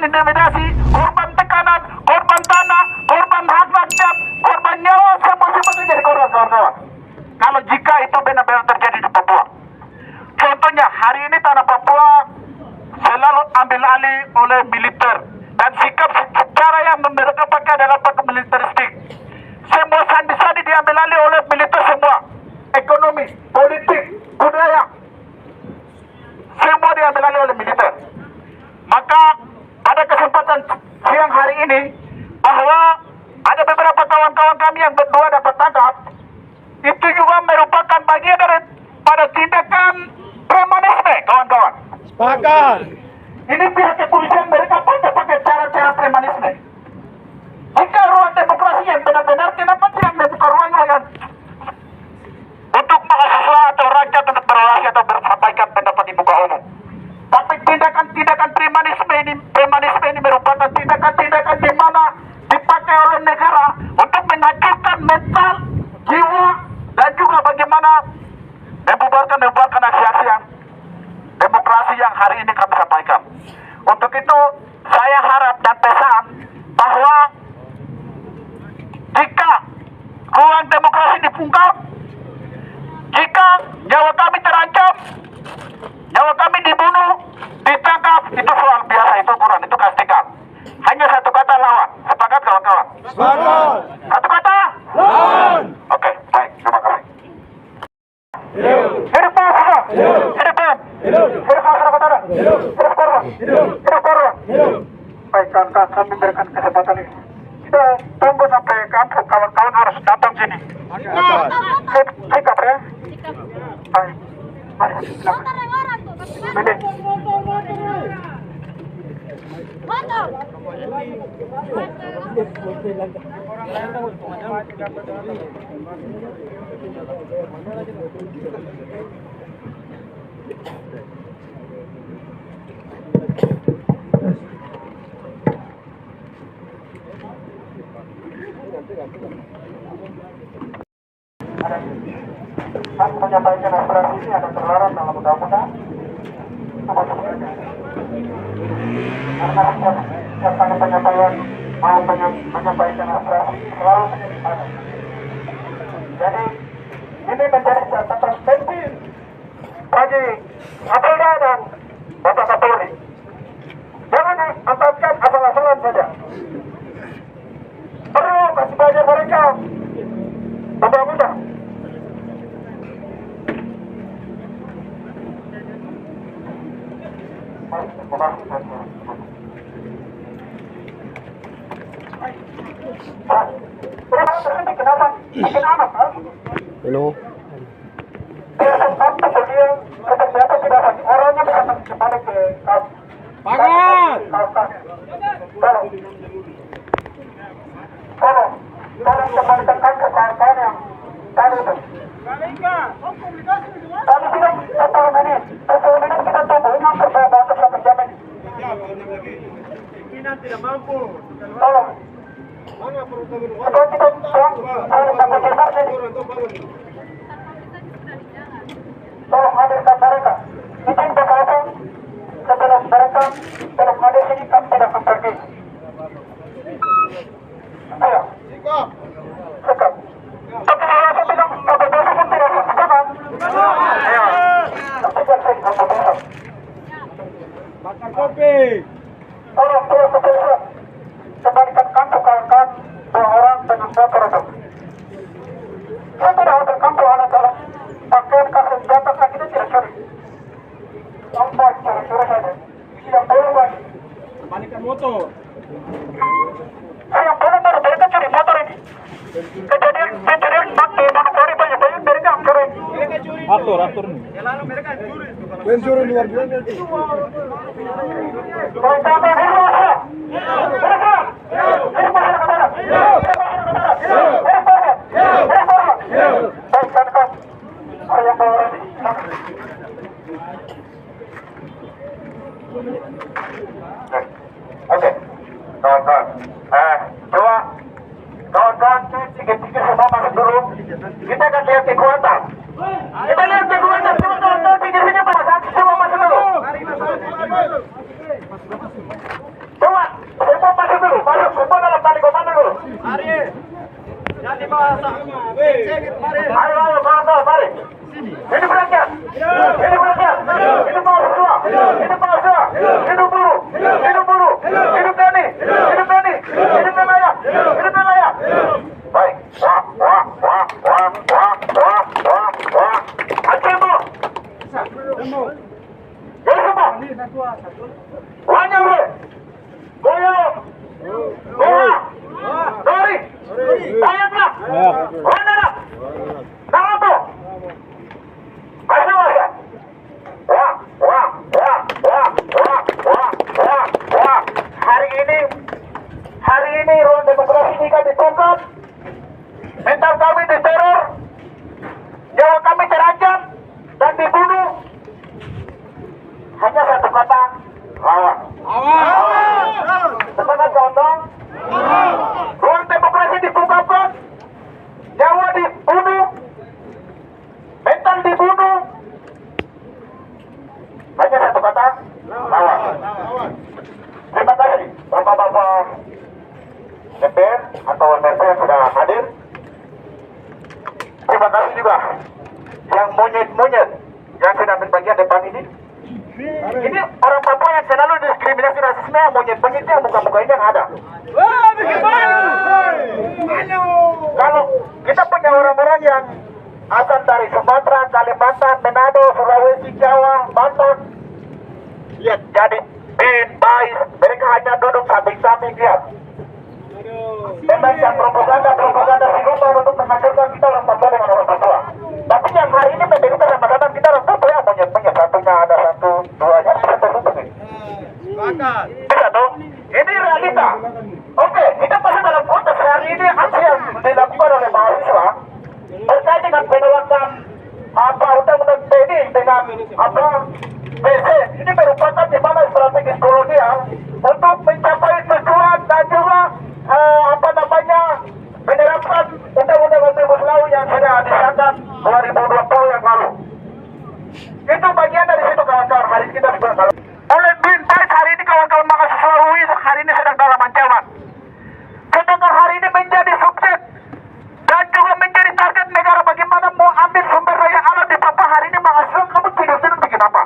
intimidasi, korban tekanan, korban tanah, korban hak rakyat, korban nyawa, semua jadi korban, kawan-kawan. Kalau jika itu benar-benar terjadi di Papua. Contohnya, hari ini tanah Papua selalu ambil alih oleh militer. Dan sikap secara yang mereka pakai adalah pakai militeristik. Semua sandi-sandi diambil alih oleh militer semua. Ekonomi, politik, budaya, semua diambil alih oleh militer. Maka pada kesempatan siang hari ini, bahwa ada beberapa kawan-kawan kami yang berdua dapat tangkap, itu juga merupakan bagian dari pada tindakan premanisme, kawan-kawan. Sepakat. Ini pihak kepolisian mereka pakai cara-cara premanisme. Jika ruang demokrasi yang benar-benar, kenapa tidak membuka ruangnya kan? Untuk mahasiswa atau rakyat untuk berorasi atau bersampaikan pendapat di muka umum. Tapi tindakan-tindakan premanisme ini merupakan tindakan-tindakan di mana dipakai oleh negara untuk menghancurkan mental, jiwa, dan juga bagaimana membubarkan aksi-aksi yang demokrasi yang hari ini kami sampaikan. Untuk itu saya harap dan pesan bahwa jika ruang demokrasi dibungkam, jika nyawa kami terancam, nyawa kami dibunuh, ditangkap, itu soal biasa, itu ukuran, itu kasihkan. Hanya satu kata, lawan. Sepakat kawan-kawan? Sepakat. Satu kata? Lawan. Oke, baik, terima kasih. Hidup. Hidup mahasiswa. Hidup. Hidup BEM. Hidup. Hidup masyarakat. Hidup. Hidup korban. Hidup. Hidup korban. Hidup. Baik, kawan-kawan, kami berikan kesempatan ini. Kita tunggu sampai kampung, kawan-kawan harus datang sini. Sikap ya. Baik. Mari, silakan. Ini. Hak menyampaikan aspirasi ini akan terlarang dalam undang-undang. Karena setiap kali penyampaian mau menyampaikan aspirasi selalu menjadi ada. Jadi ini menjadi catatan penting bagi Kapolda dan Bapak Kapolri. Jangan diangkatkan asal-asalan saja. Perlu kasih belajar mereka undang-undang. Kenapa? Bikin anak, kan? Hello. Ternyata tidak orangnya bisa kembali ke Sepakat. Tolong kembalikan ke kawan-kawan yang tadi itu. Tadi tidak 10 menit kita tunggu, ini hampir bawa berapa jam ini. Pimpinan tidak mampu. Tolong. Mana perutnya Kalau kita harus sampai besar sini. Tolong hadirkan mereka. Izin bersama setelah mereka tolong hadir sini, kami tidak akan pergi. Ayo. Sikap. Sikap. Tapi saya bilang sampai besok pun tidak akan sepakat. Ayo. Sampai besok sampai besok. Makan kopi. Tolong kepolisian kembalikan kantor kawan-kawan 2 orang dengan motor itu. Saya tidak ambil kantor anak dalam pakaian kasih senjata, kita tidak curi. Sampai curi-curi saja. Tidak boleh lagi. Kembalikan motor. Saya boleh mereka curi motor ini. Kejadian pencurian pakai monopoli banyak mereka yang curi. Atur nih. Ya lalu mereka curi. Pencuri luar biasa. Pertama Indonesia. Mereka. Hidup masyarakat. Hidup masyarakat. Baik, kan. Saya bawa ini. Oke. Kawan-kawan. Coba kawan-kawan tiga-tiga semua masuk dulu. Kita akan lihat kekuatan. Kita lihat kekuatan. Coba kawan-kawan tiga sini pada saat semua masuk dulu. Coba Wanya bro. Boyo. Boya. Dori. Tayaklah. Wanya nak. Narato. Kasih masa. Wah. Hari ini ruang demokrasi kita ditungkap. Mental kami diteror. Nyawa kami terancam dan dibunuh. Hanya satu kata, lawan. Semangat kawan-kawan. Ruang demokrasi ditungkapkan. Nyawa dibunuh. Mental dibunuh. Hanya satu kata, lawan. Terima kasih Bapak-Bapak DPR atau MRP yang sudah hadir. Terima kasih juga yang monyet-monyet yang sudah ambil bagian depan ini. Ini orang Papua yang selalu diskriminasi rasisme, yang monyet-monyetnya muka-muka ini yang ada. Kalau kita punya orang-orang yang asal dari Sumatera, Kalimantan, Manado, Sulawesi, Jawa, Banten, lihat jadi bin, bais, mereka hanya duduk samping-samping lihat. Memang yang propaganda si rumah untuk menghancurkan kita orang Papua dengan orang Papua. Tapi yang hari ini menderita sama-sama kita orang Papua ya monyet-monyet, satunya ada satu, duanya satu ini. Bisa tuh? Ini realita. Oke, kita masih dalam konteks hari ini aksi yang dilakukan oleh mahasiswa terkait dengan penolakan undang-undang TNI dengan PC. Ini merupakan di mana strategi kolonial untuk mencapai tujuan dan juga menerapkan undang-undang Omnibus Law yang sudah disahkan 2020 yang lalu. Itu bagian dari situ kawan-kawan. Hari ini kita sudah tahu. Oleh bin Bais hari ini kawan-kawan mahasiswa UI hari ini sedang dalam ancaman. Sedangkan hari ini menjadi subjek dan juga menjadi target negara bagaimana mau ambil sumber daya alam di Papua. Hari ini mahasiswa kamu tidur-tidur bikin apa?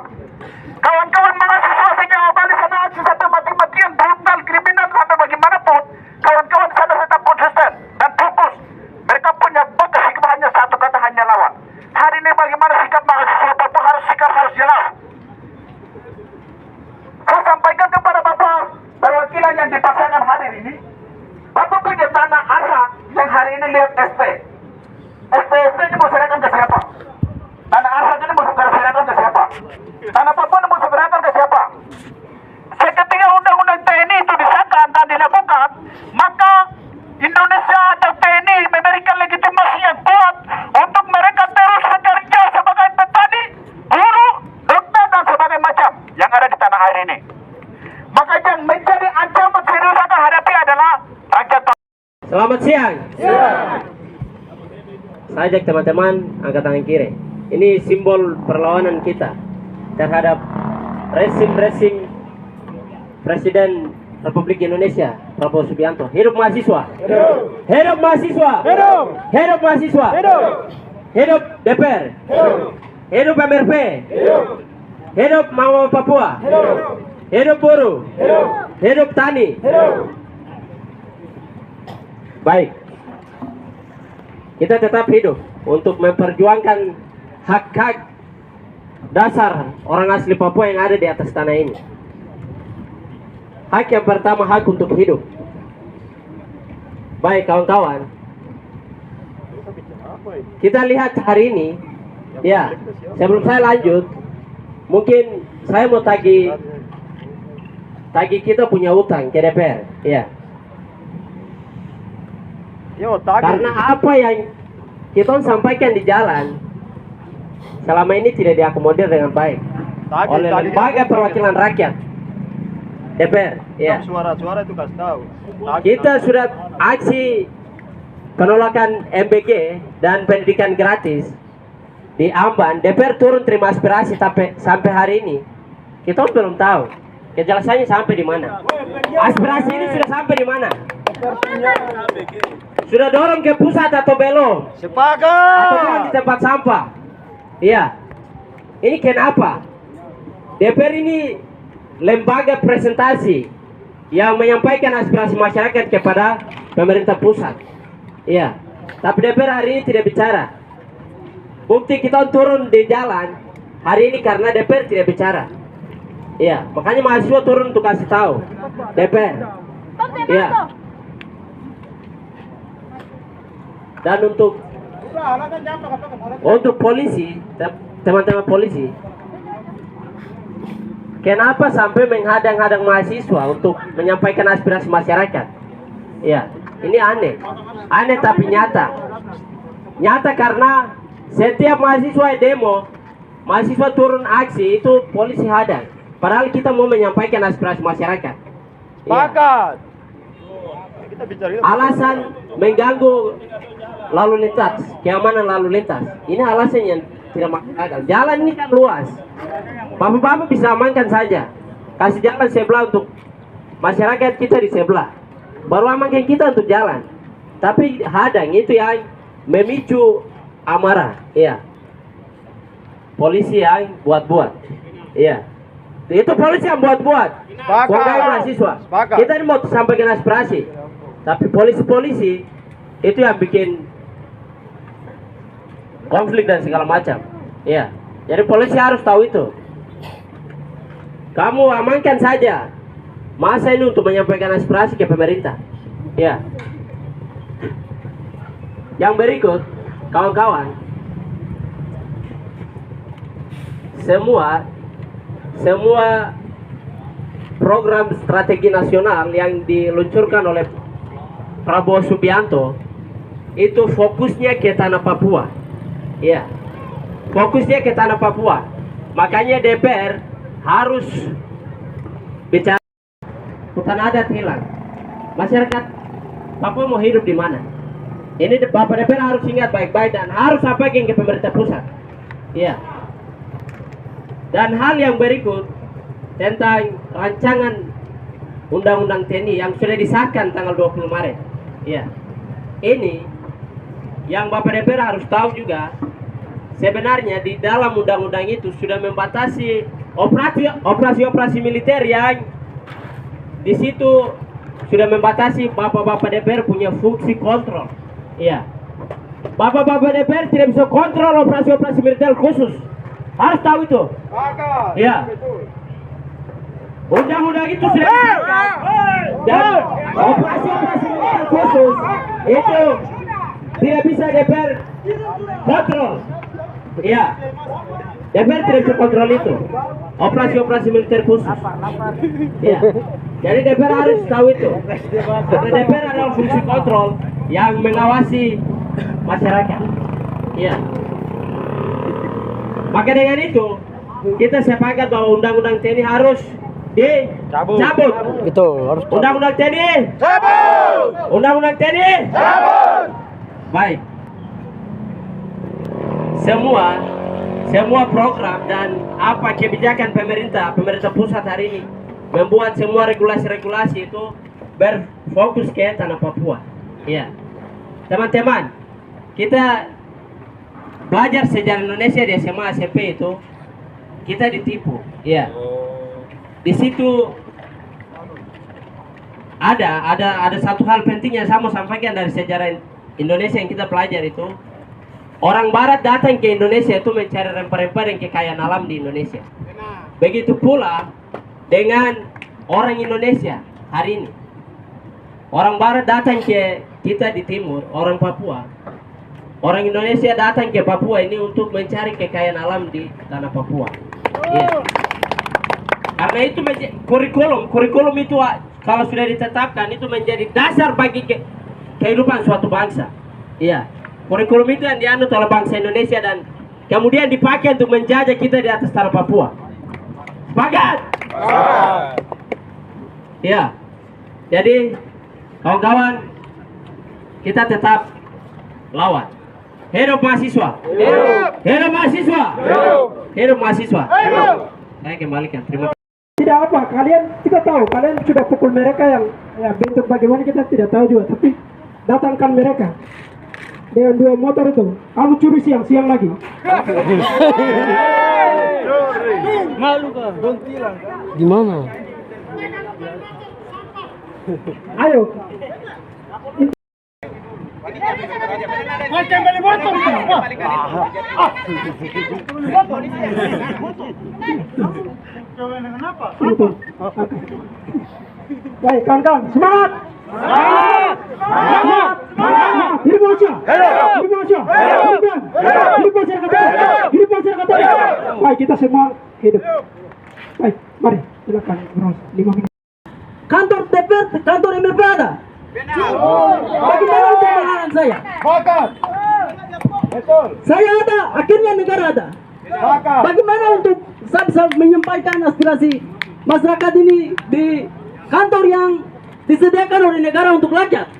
Kawan-kawan mahasiswa sejak awal di sana sampai mati-matian brutal kriminal sampai bagaimanapun kawan-kawan sana tetap konsisten dan fokus. Mereka punya fokus hanya satu kata, hanya lawan. Hari ini bagaimana sikap mahasiswa Papua harus jelas. Saya sampaikan kepada Bapak perwakilan yang dipaksakan hadir ini, Bapak punya tanah ARSA yang hari ini lihat SP ini mau serahkan ke siapa? Tanah ARSA ini mau serahkan ke siapa? Tanah Papua ini mau serahkan ke siapa? Ketika undang-undang TNI itu disahkan dan dilakukan, maka Indonesia atau TNI memberikan legitimasi yang kuat untuk mereka terus bekerja sebagai petani, buruh, dokter dan sebagainya macam yang ada di tanah air ini. Maka yang menjadi ancaman serius akan hadapi adalah ancaman. Selamat siang. Saya ajak teman-teman angkat tangan kiri. Ini simbol perlawanan kita terhadap rezim Presiden Republik Indonesia Prabowo Subianto. Hidup mahasiswa. Hidup mahasiswa. Hidup mahasiswa. Hidup DPR. Hidup MRP. Hidup Mama Papua. Hidup buruh. Hidup tani. Baik. Kita tetap hidup untuk memperjuangkan hak-hak dasar orang asli Papua yang ada di atas tanah ini. Hak yang pertama, hak untuk hidup. Baik kawan-kawan, kita lihat hari ini, ya sebelum saya lanjut, mungkin saya mau tagih kita punya utang ke DPR, ya. Karena apa yang kita sampaikan di jalan selama ini tidak diakomodir dengan baik oleh lembaga perwakilan rakyat DPR. Ya. Suara-suara itu kasih tahu. Kita sudah aksi penolakan MBG dan pendidikan gratis di Amban. DPR turun terima aspirasi sampai hari ini kita belum tahu kejelasannya sampai di mana. Aspirasi ini sudah sampai di mana? Sudah dorong ke pusat atau belum? Sepakat. Atau di tempat sampah? Iya. Ini kenapa? DPR ini lembaga presentasi yang menyampaikan aspirasi masyarakat kepada pemerintah pusat. Iya. Tapi DPR hari ini tidak bicara. Bukti kita turun di jalan hari ini karena DPR tidak bicara. Iya, makanya mahasiswa turun untuk kasih tahu DPR. Iya. Dan untuk polisi, teman-teman polisi, kenapa sampai menghadang-hadang mahasiswa untuk menyampaikan aspirasi masyarakat? Iya, ini aneh. Aneh tapi nyata. Nyata karena setiap mahasiswa demo, mahasiswa turun aksi itu polisi hadang. Padahal kita mau menyampaikan aspirasi masyarakat. Iya. Sepakat. Kita bicara itu. Alasan mengganggu lalu lintas, keamanan lalu lintas. Ini alasan yang tidak masuk akal. Jalan ini kan luas. Bapak-bapak bisa amankan saja. Kasih jalan sebelah untuk masyarakat kita di sebelah. Baru amankan kita untuk jalan. Tapi hadang itu yang memicu amarah. Iya. Polisi yang buat-buat. Iya. Itu polisi yang buat-buat. Sepakat. Bukan mahasiswa. Sepakat. Kita ini mau sampaikan aspirasi. Tapi polisi-polisi itu yang bikin konflik dan segala macam. Iya. Jadi polisi harus tahu itu. Kamu amankan saja. Masa ini untuk menyampaikan aspirasi ke pemerintah. Iya. Yang berikut, kawan-kawan, semua program strategi nasional yang diluncurkan oleh Prabowo Subianto itu fokusnya ke tanah Papua. Ya, fokusnya ke tanah Papua. Makanya DPR harus bicara hutan adat hilang. Masyarakat Papua mau hidup di mana? Ini Bapak DPR harus ingat baik-baik dan harus sampaikan ke pemerintah pusat. Ya. Dan hal yang berikut tentang rancangan Undang-Undang TNI yang sudah disahkan tanggal 20 Maret. Ya. Ini yang Bapak DPR harus tahu juga, sebenarnya di dalam undang-undang itu sudah membatasi operasi militer yang di situ sudah membatasi Bapak-bapak DPR punya fungsi kontrol. Iya. Bapak-bapak DPR tidak bisa kontrol operasi militer khusus. Harus tahu itu. Iya. Undang-undang itu sudah disahkan. Dan operasi militer khusus itu tidak bisa DPR kontrol. Iya. DPR tidak bisa kontrol itu. Operasi militer khusus. Iya. Jadi DPR harus tahu itu. Karena DPR adalah fungsi kontrol yang mengawasi masyarakat. Iya. Maka dengan itu kita sepakat bahwa Undang-Undang TNI harus dicabut. Betul, harus Undang-Undang TNI. cabut. Undang-Undang TNI. Cabut. Baik. Semua program dan apa kebijakan pemerintah pusat hari ini membuat semua regulasi itu berfokus ke tanah Papua. Iya. Teman-teman, kita belajar sejarah Indonesia di SMA SMP itu kita ditipu. Iya. Di situ ada satu hal penting yang saya mau sampaikan dari sejarah Indonesia yang kita pelajari itu. Orang Barat datang ke Indonesia itu mencari rempah-rempah dan kekayaan alam di Indonesia. Begitu pula dengan orang Indonesia hari ini. Orang Barat datang ke kita di timur, orang Papua. Orang Indonesia datang ke Papua ini untuk mencari kekayaan alam di tanah Papua. Ya. Karena itu kurikulum itu kalau sudah ditetapkan itu menjadi dasar bagi kehidupan suatu bangsa. Iya. Kurikulum itu yang dianut oleh bangsa Indonesia dan kemudian dipakai untuk menjajah kita di atas tanah Papua. Sepakat? Iya. Jadi kawan-kawan, kita tetap lawan. Hidup mahasiswa. Hidup mahasiswa. Hidup mahasiswa. Saya kembalikan. Terima kasih. Tidak apa, kita tahu kalian sudah pukul mereka yang bentuk bagaimana kita tidak tahu juga, tapi datangkan mereka dengan 2 motor itu, kamu curi siang lagi. Malu kah? Don't tilang. Gimana? Ayo, Betul. Oke. Baik, kawan-kawan, semangat! Semangat! Hidup Malaysia! Hidup Malaysia! Hidup masyarakat! Hidup masyarakat! Baik, kita semua hidup. Baik, mari silakan bros, 5 menit. Kantor DPR, kantor MLP ada? Bagaimana pembangunan saya? Saya ada, akhirnya negara ada. Bagaimana untuk saya bisa menyampaikan aspirasi masyarakat ini di kantor yang disediakan oleh negara untuk rakyat?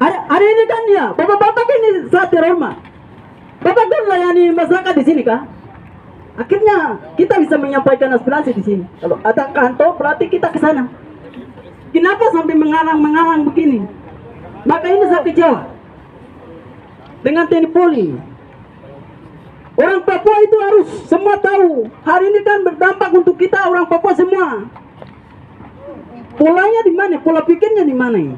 Hari ini kan ya, bapak-bapak ini saat terhormat. Bapak kan melayani masyarakat di sini kah? Akhirnya kita bisa menyampaikan aspirasi di sini. Kalau ada kantor berarti kita ke sana. Kenapa sampai mengarang begini? Maka ini saya kecewa dengan TNI Polri. Orang Papua itu harus semua tahu. Hari ini kan berdampak untuk kita orang Papua semua. Polanya di mana? Pola pikirnya di mana ini?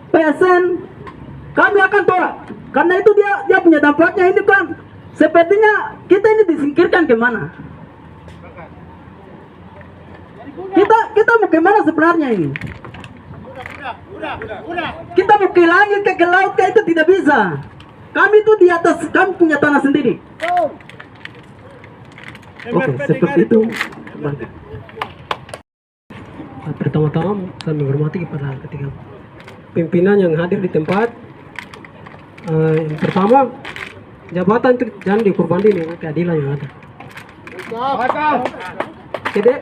PSN kami akan tolak karena itu dia punya dampaknya. Ini kan sepertinya kita ini disingkirkan kemana? Kita mau kemana sebenarnya ini? Kita mau ke langit ke laut itu tidak bisa. Kami itu di atas, kami punya tanah sendiri. Oke, seperti itu. Pertama-tama saya menghormati kepada ketiga pimpinan yang hadir di tempat. Yang pertama, jabatan itu jangan dikurbanding dengan keadilan yang ada.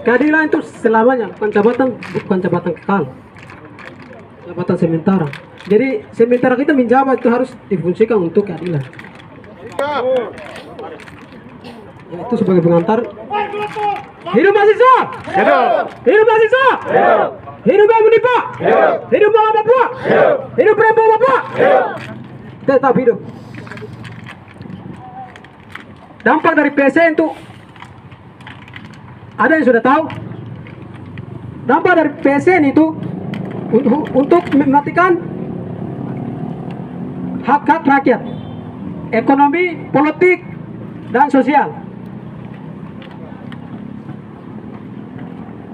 Keadilan itu selamanya, bukan jabatan kekal, jabatan sementara. Jadi sementara kita menjabat itu harus difungsikan untuk keadilan. Ya, itu sebagai pengantar. Hidup mahasiswa! Hidup mahasiswa! Hidup Bang Munipa! Hidup Bang Papua! Hidup Perempuan Papua! Tetap hidup. Dampak dari PSN itu ada yang sudah tahu. Dampak dari PSN itu untuk mematikan hak-hak rakyat, ekonomi, politik, dan sosial.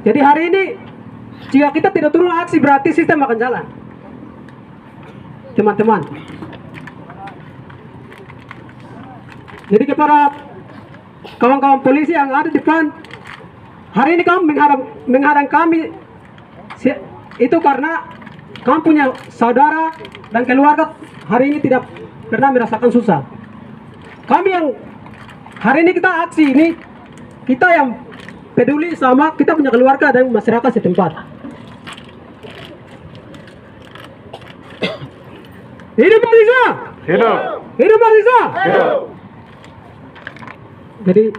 Jadi hari ini jika kita tidak turun aksi berarti sistem akan jalan, teman-teman. Jadi kepada kawan-kawan polisi yang ada di depan, hari ini kamu menghadang kami itu karena kamu punya saudara dan keluarga hari ini tidak pernah merasakan susah. Kami yang hari ini kita aksi ini, kita yang peduli sama kita punya keluarga dan masyarakat setempat. Hidup mahasiswa! Hidup! Hidup mahasiswa! Hidup! Jadi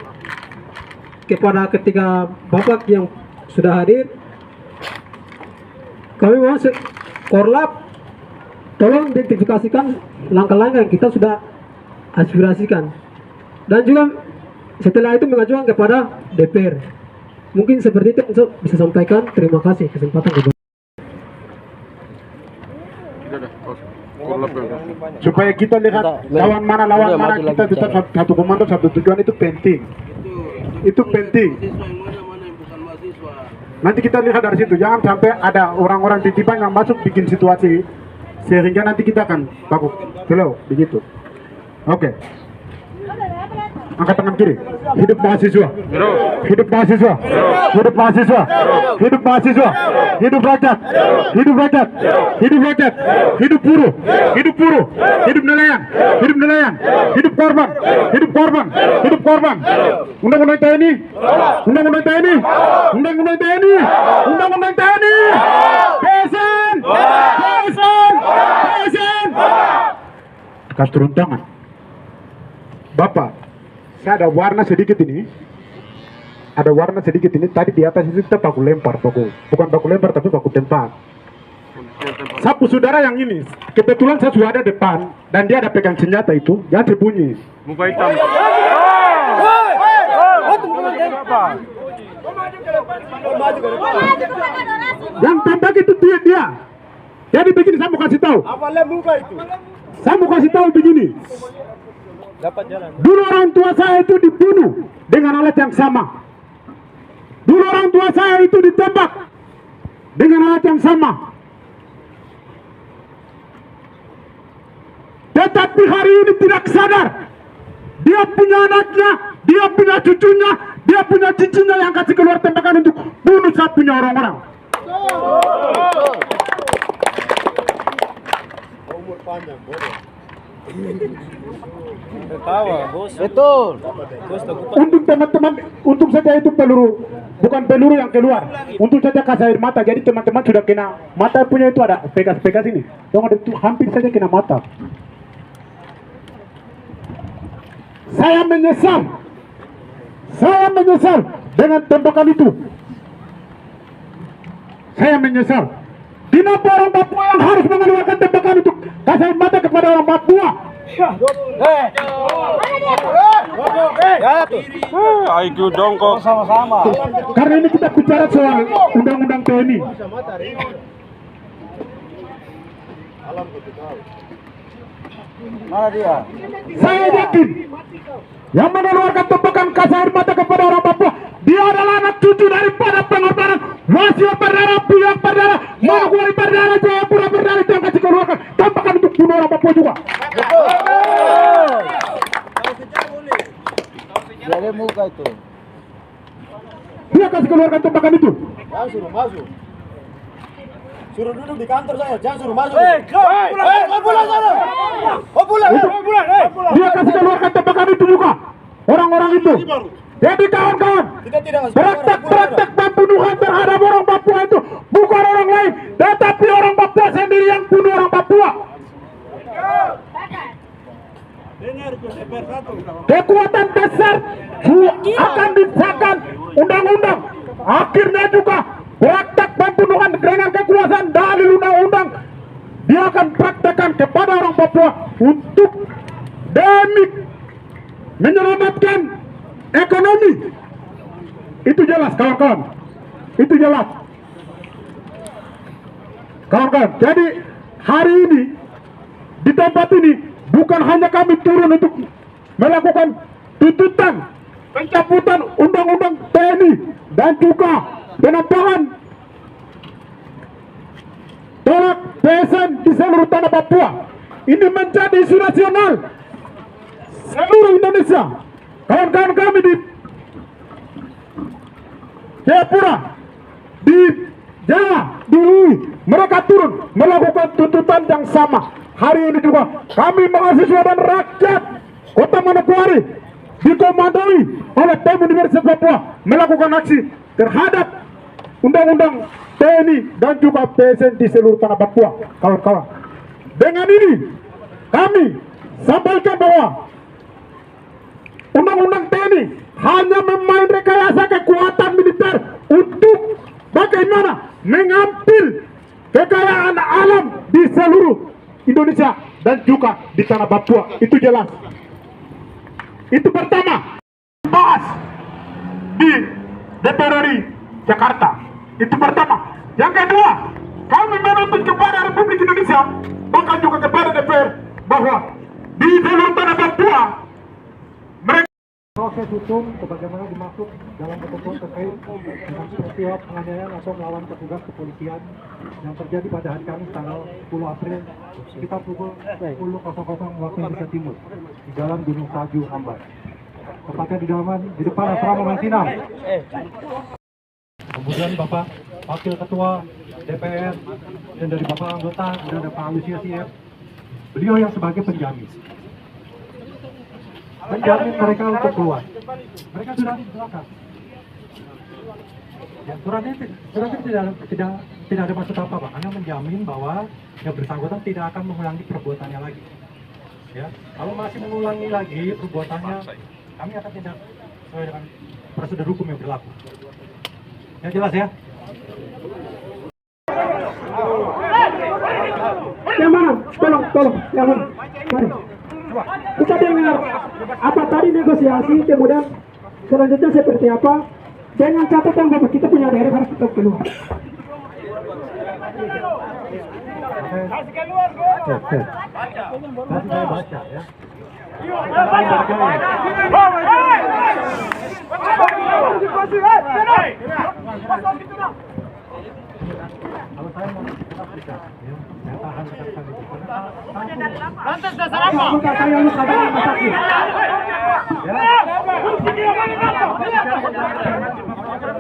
kepada ketiga bapak yang sudah hadir, kami mau korlap tolong identifikasikan langkah-langkah yang kita sudah aspirasikan, dan juga setelah itu mengajukan kepada DPR. Mungkin seperti itu bisa sampaikan. Terima kasih kesempatan kepada. Supaya kita lihat lawan mana kita tetap satu komando, satu tujuan, itu penting. Itu penting. Nanti kita lihat dari situ, jangan sampai ada orang-orang titipan yang masuk bikin situasi sehingga nanti kita akan bagus. Hello, begitu. Oke. Angkat tangan kiri. Hidup mahasiswa. Hidup mahasiswa. Hidup mahasiswa. Hidup mahasiswa. Hidup rakyat. Hidup rakyat. Hidup rakyat. Hidup buruh. Hidup buruh. Hidup nelayan. Hidup nelayan. Hidup korban. Hidup korban. Hidup korban. Undang-undang TNI. Undang-undang TNI. Undang-undang TNI. Undang-undang TNI. PSN. PSN. PSN. Kasih turun tangan. Bapak, saya ada warna sedikit ini. Ada warna sedikit ini. Tadi di atas itu kita baku lempar, bukan baku lempar tapi baku tempat. Sapu saudara yang ini, kebetulan saya sudah ada depan dan dia ada pegang senjata itu, jangan berbunyi. Muka hitam. Yang tembak itu dia. Jadi begini, saya mau kasih tahu. Saya mau kasih tahu begini. Dulu orang tua saya itu dibunuh dengan alat yang sama. Dulu orang tua saya itu ditembak dengan alat yang sama. Tetapi hari ini tidak sadar. Dia punya anaknya, dia punya cucunya, dia punya cicinya yang kasih keluar tembakan untuk bunuh saya punya orang-orang. Betul. Untuk teman-teman, untuk saja itu peluru, bukan peluru yang keluar. Untuk saja gas air mata. Jadi teman-teman sudah kena mata punya itu ada pegas-pegas ini. Yang itu hampir saja kena mata. Saya menyesal dengan tembakan itu. Saya menyesal. Kenapa orang Papua yang harus mengeluarkan tembakan untuk gas air mata kepada orang Papua? IQ dongkok sama-sama. Karena ini kita bicara soal undang-undang TNI. Mana dia? Saya yakin yang mengeluarkan tembakan gas air mata kepada orang Papua, dia adalah anak cucu daripada pengorbanan Wasio Perdana, Pihak Perdana, Manokwari Perdana, Jayapura Perdana itu yang kasih keluarkan tembakan untuk bunuh orang Papua juga. Jadi muka itu. Dia kasih keluarkan tembakan itu. Jangan suruh masuk. Suruh duduk di kantor saya, jangan suruh masuk. Pulang sana. Pulang. Dia kasih keluarkan tembakan itu juga. Orang-orang itu. Jadi kawan-kawan, Kita tidak praktek pembunuhan terhadap orang Papua itu bukan orang lain, tetapi orang Papua sendiri yang bunuh orang Papua. Kekuatan besar akan disahkan undang-undang. Akhirnya juga praktek pembunuhan dengan kekuasaan dalil undang-undang dia akan praktekkan kepada orang Papua untuk demi menyelamatkan ekonomi. Itu jelas kawan-kawan. Itu jelas. Kawan-kawan, jadi hari ini di tempat ini bukan hanya kami turun untuk melakukan tuntutan pencabutan undang-undang TNI dan juga penambahan tolak PSN di seluruh tanah Papua. Ini menjadi isu nasional seluruh Indonesia. Kawan-kawan kami di Jayapura, di Jawa, di UI, mereka turun melakukan tuntutan yang sama. Hari ini juga kami mahasiswa dan rakyat Kota Manokwari dikomandoi oleh tim Universitas Papua melakukan aksi terhadap undang-undang TNI dan juga PSN di seluruh tanah Papua. Kawan-kawan, dengan ini kami sampaikan bahwa undang-undang TNI hanya memain rekayasa kekuatan militer untuk bagaimana mengambil kekayaan alam di seluruh Indonesia dan juga di tanah Papua. Itu jelas. Itu pertama bahas di DPR RI Jakarta. Itu pertama. Yang kedua, kami menuntut kepada Republik Indonesia bahkan juga kepada DPR bahwa di seluruh tanah Papua mereka proses hukum sebagaimana dimaksud dalam ketentuan terkait dengan peristiwa penganiayaan atau melawan petugas kepolisian yang terjadi pada hari Kamis tanggal 10 April sekitar pukul 10.00 waktu Indonesia Timur di Jalan Gunung Salju Hambar, tepatnya di depan asrama Mansinam. Kemudian Bapak Wakil Ketua DPR dan dari Bapak anggota sudah ada Pak Lucia CF, beliau yang sebagai penjamin mereka untuk keluar. Mereka sudah di belakang. Ya, suratnya tidak ada maksud apa, Pak. Hanya menjamin bahwa yang bersangkutan tidak akan mengulangi perbuatannya lagi. Ya, kalau masih mengulangi lagi perbuatannya, kami akan tindak sesuai dengan prosedur hukum yang berlaku. Ya, jelas ya. Yang mana? Tolong, yang mana? Mari. Kita dengar apa tadi negosiasi, kemudian selanjutnya seperti apa. Dengan catatan Bapak, kita punya daerah harus tetap keluar.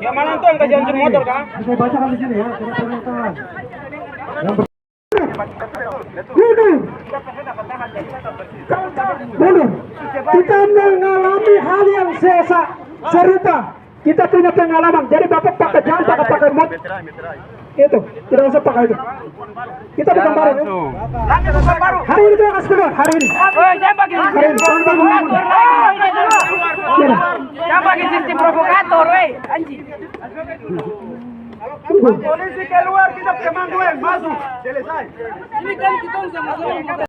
Yang mana tuh yang kasih hancur motor kan? Saya bacakan di sini ya. Mundur. Mundur. Kita mengalami hal yang serupa. Kita punya pengalaman. Jadi Bapak pakai jangan pakai motor. Itu tidak usah pakai itu. Kita bukan baru. Ya? Hari ini kita akan keluar. Hari ini. Hari ini. Jangan pakai sistem provokator, weh, anjing. Polisi keluar, kita kemana masuk. Selesai. Ini kan kita sama-sama